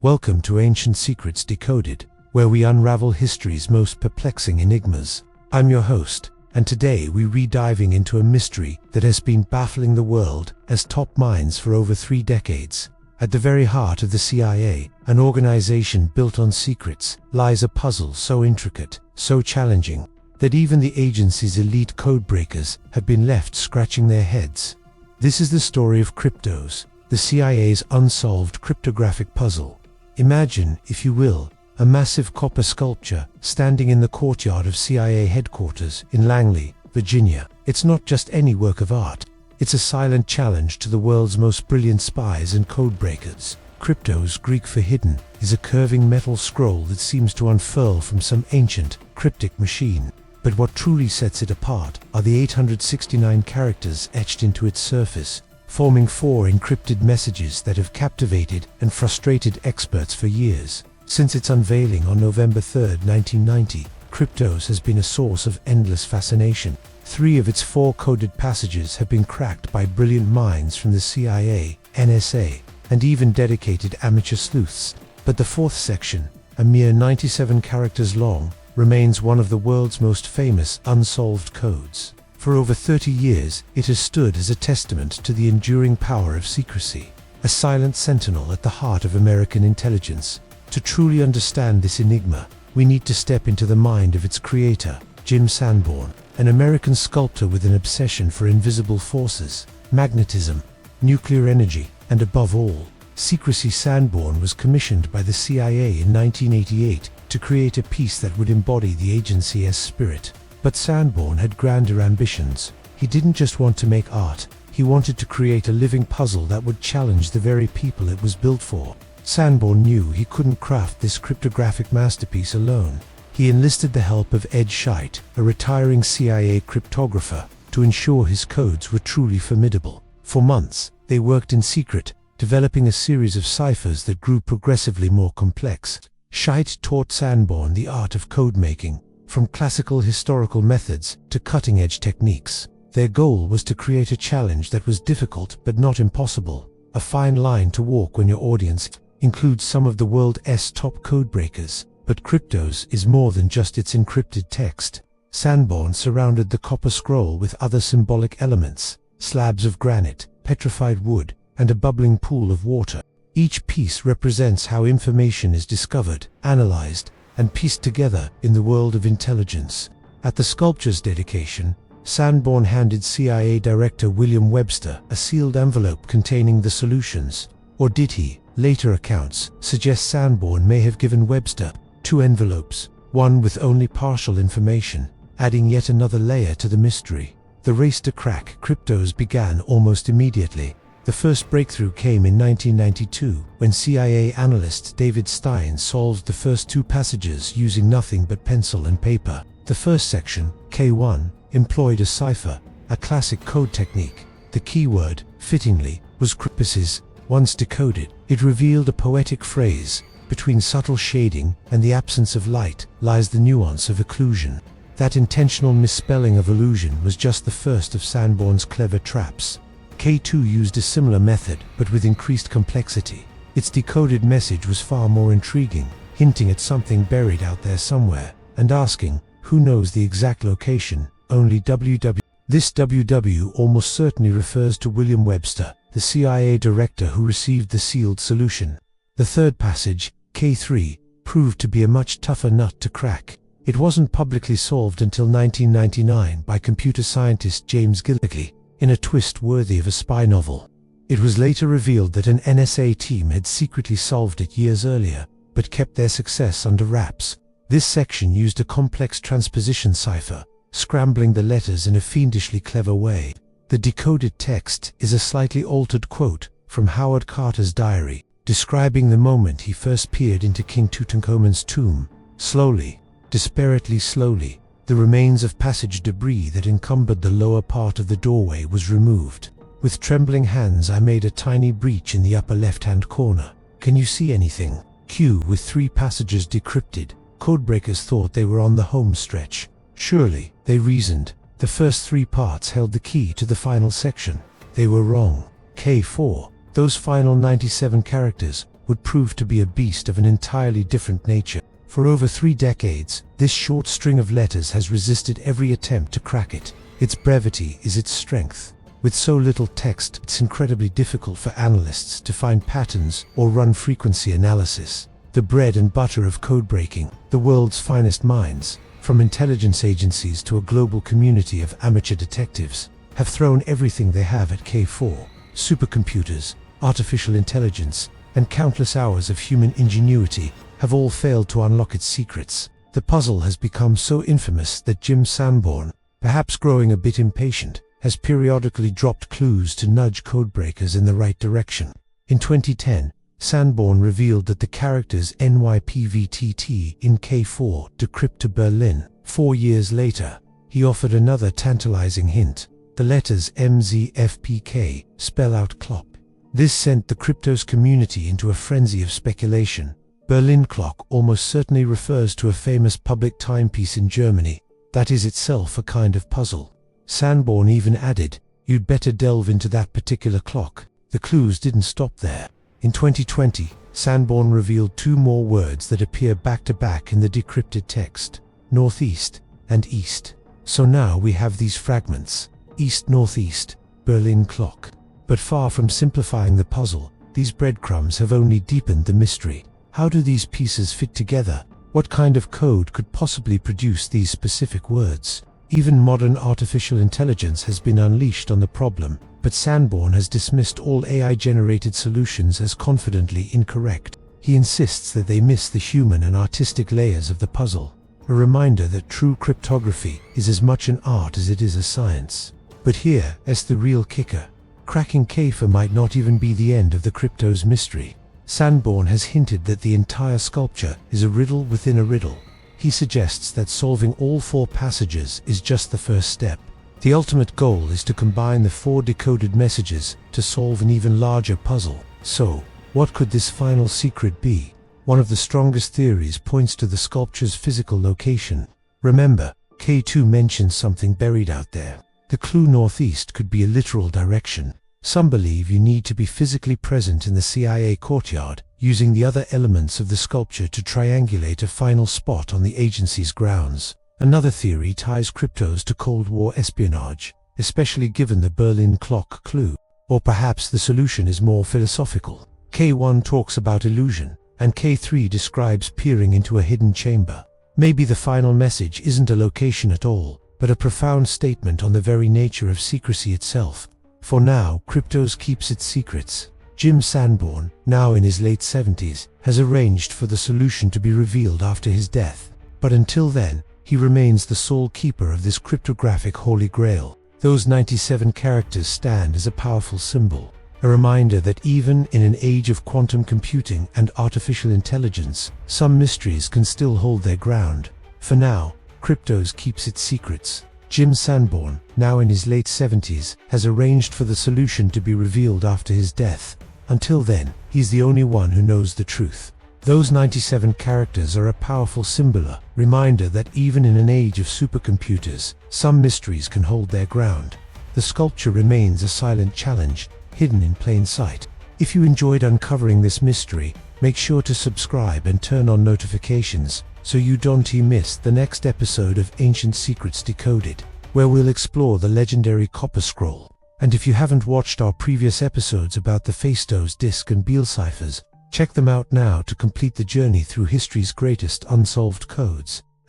Welcome to Ancient Secrets Decoded, where we unravel history's most perplexing enigmas. I'm your host, and today we're diving into a mystery that has been baffling the world as top minds for over 3 decades. At the very heart of the CIA, an organization built on secrets, lies a puzzle so intricate, so challenging, that even the agency's elite codebreakers have been left scratching their heads. This is the story of Kryptos, the CIA's unsolved cryptographic puzzle. Imagine, if you will, a massive copper sculpture standing in the courtyard of CIA headquarters in Langley, Virginia. It's not just any work of art. It's a silent challenge to the world's most brilliant spies and codebreakers. Kryptos, Greek for hidden, is a curving metal scroll that seems to unfurl from some ancient, cryptic machine. But what truly sets it apart are the 869 characters etched into its surface, forming 4 encrypted messages that have captivated and frustrated experts for years. Since its unveiling on November 3, 1990, Kryptos has been a source of endless fascination. 3 of its 4 coded passages have been cracked by brilliant minds from the CIA, NSA, and even dedicated amateur sleuths. But the 4th section, a mere 97 characters long, remains one of the world's most famous unsolved codes. For over 30 years, it has stood as a testament to the enduring power of secrecy, a silent sentinel at the heart of American intelligence. To truly understand this enigma, we need to step into the mind of its creator, Jim Sanborn, an American sculptor with an obsession for invisible forces, magnetism, nuclear energy, and above all, secrecy. Sanborn was commissioned by the CIA in 1988 to create a piece that would embody the agency's spirit. But Sanborn had grander ambitions. He didn't just want to make art, he wanted to create a living puzzle that would challenge the very people it was built for. Sanborn knew he couldn't craft this cryptographic masterpiece alone. He enlisted the help of Ed Scheidt, a retiring CIA cryptographer, to ensure his codes were truly formidable. For months, they worked in secret, developing a series of ciphers that grew progressively more complex. Scheidt taught Sanborn the art of codemaking, from classical historical methods to cutting-edge techniques. Their goal was to create a challenge that was difficult but not impossible, a fine line to walk when your audience includes some of the world's top codebreakers. But Kryptos is more than just its encrypted text. Sanborn surrounded the copper scroll with other symbolic elements, slabs of granite, petrified wood, and a bubbling pool of water. Each piece represents how information is discovered, analyzed, and pieced together in the world of intelligence. At the sculpture's dedication, Sanborn handed CIA Director William Webster a sealed envelope containing the solutions. Or did he? Later accounts suggest Sanborn may have given Webster 2 envelopes, one with only partial information, adding yet another layer to the mystery. The race to crack Kryptos began almost immediately. The first breakthrough came in 1992, when CIA analyst David Stein solved the first 2 passages using nothing but pencil and paper. The first section, K1, employed a cipher, a classic code technique. The keyword, fittingly, was Kryptos. Once decoded, it revealed a poetic phrase: between subtle shading and the absence of light lies the nuance of occlusion. That intentional misspelling of illusion was just the first of Sanborn's clever traps. K2 used a similar method, but with increased complexity. Its decoded message was far more intriguing, hinting at something buried out there somewhere, and asking, who knows the exact location? Only WW. This WW almost certainly refers to William Webster, the CIA director who received the sealed solution. The third passage, K3, proved to be a much tougher nut to crack. It wasn't publicly solved until 1999 by computer scientist James Gilligan, in a twist worthy of a spy novel. It was later revealed that an NSA team had secretly solved it years earlier, but kept their success under wraps. This section used a complex transposition cipher, scrambling the letters in a fiendishly clever way. The decoded text is a slightly altered quote from Howard Carter's diary, describing the moment he first peered into King Tutankhamun's tomb. Slowly, desperately slowly, the remains of passage debris that encumbered the lower part of the doorway was removed. With trembling hands I made a tiny breach in the upper left-hand corner. Can you see anything? Q. With 3 passages decrypted, codebreakers thought they were on the home stretch. Surely, they reasoned, the first 3 parts held the key to the final section. They were wrong. K4. Those final 97 characters would prove to be a beast of an entirely different nature. For over 3 decades, this short string of letters has resisted every attempt to crack it. Its brevity is its strength. With so little text, it's incredibly difficult for analysts to find patterns or run frequency analysis. The bread and butter of codebreaking, the world's finest minds, from intelligence agencies to a global community of amateur detectives, have thrown everything they have at K4. Supercomputers, artificial intelligence, and countless hours of human ingenuity have all failed to unlock its secrets. The puzzle has become so infamous that Jim Sanborn, perhaps growing a bit impatient, has periodically dropped clues to nudge codebreakers in the right direction. In 2010, Sanborn revealed that the characters NYPVTT in K4 decrypt to Berlin. 4 years later, he offered another tantalizing hint. The letters MZFPK spell out clock. This sent the Kryptos community into a frenzy of speculation. Berlin clock almost certainly refers to a famous public timepiece in Germany. That is itself a kind of puzzle. Sanborn even added, "You'd better delve into that particular clock." The clues didn't stop there. In 2020, Sanborn revealed 2 more words that appear back-to-back in the decrypted text: northeast and east. So now we have these fragments: east-northeast, Berlin clock. But far from simplifying the puzzle, these breadcrumbs have only deepened the mystery. How do these pieces fit together? What kind of code could possibly produce these specific words? Even modern artificial intelligence has been unleashed on the problem, but Sanborn has dismissed all AI-generated solutions as confidently incorrect. He insists that they miss the human and artistic layers of the puzzle, a reminder that true cryptography is as much an art as it is a science. But here is the real kicker. Cracking K4 might not even be the end of the Kryptos mystery. Sanborn has hinted that the entire sculpture is a riddle within a riddle. He suggests that solving all 4 passages is just the first step. The ultimate goal is to combine the 4 decoded messages to solve an even larger puzzle. So, what could this final secret be? One of the strongest theories points to the sculpture's physical location. Remember, K2 mentions something buried out there. The clue northeast could be a literal direction. Some believe you need to be physically present in the CIA courtyard, using the other elements of the sculpture to triangulate a final spot on the agency's grounds. Another theory ties Kryptos to Cold War espionage, especially given the Berlin clock clue. Or perhaps the solution is more philosophical. K1 talks about illusion, and K3 describes peering into a hidden chamber. Maybe the final message isn't a location at all, but a profound statement on the very nature of secrecy itself. For now, Kryptos keeps its secrets. Jim Sanborn, now in his late 70s, has arranged for the solution to be revealed after his death. But until then, he remains the sole keeper of this cryptographic holy grail. Those 97 characters stand as a powerful symbol, a reminder that even in an age of quantum computing and artificial intelligence, some mysteries can still hold their ground. For now, Kryptos keeps its secrets. Jim Sanborn, now in his late 70s, has arranged for the solution to be revealed after his death. Until then, he's the only one who knows the truth. Those 97 characters are a powerful symbol, reminder that even in an age of supercomputers, some mysteries can hold their ground. The sculpture remains a silent challenge, hidden in plain sight. If you enjoyed uncovering this mystery, make sure to subscribe and turn on notifications, so you don't miss the next episode of Ancient Secrets Decoded, where we'll explore the legendary Copper Scroll. And if you haven't watched our previous episodes about the Fastos disk and Beale ciphers, check them out now to complete the journey through history's greatest unsolved codes. **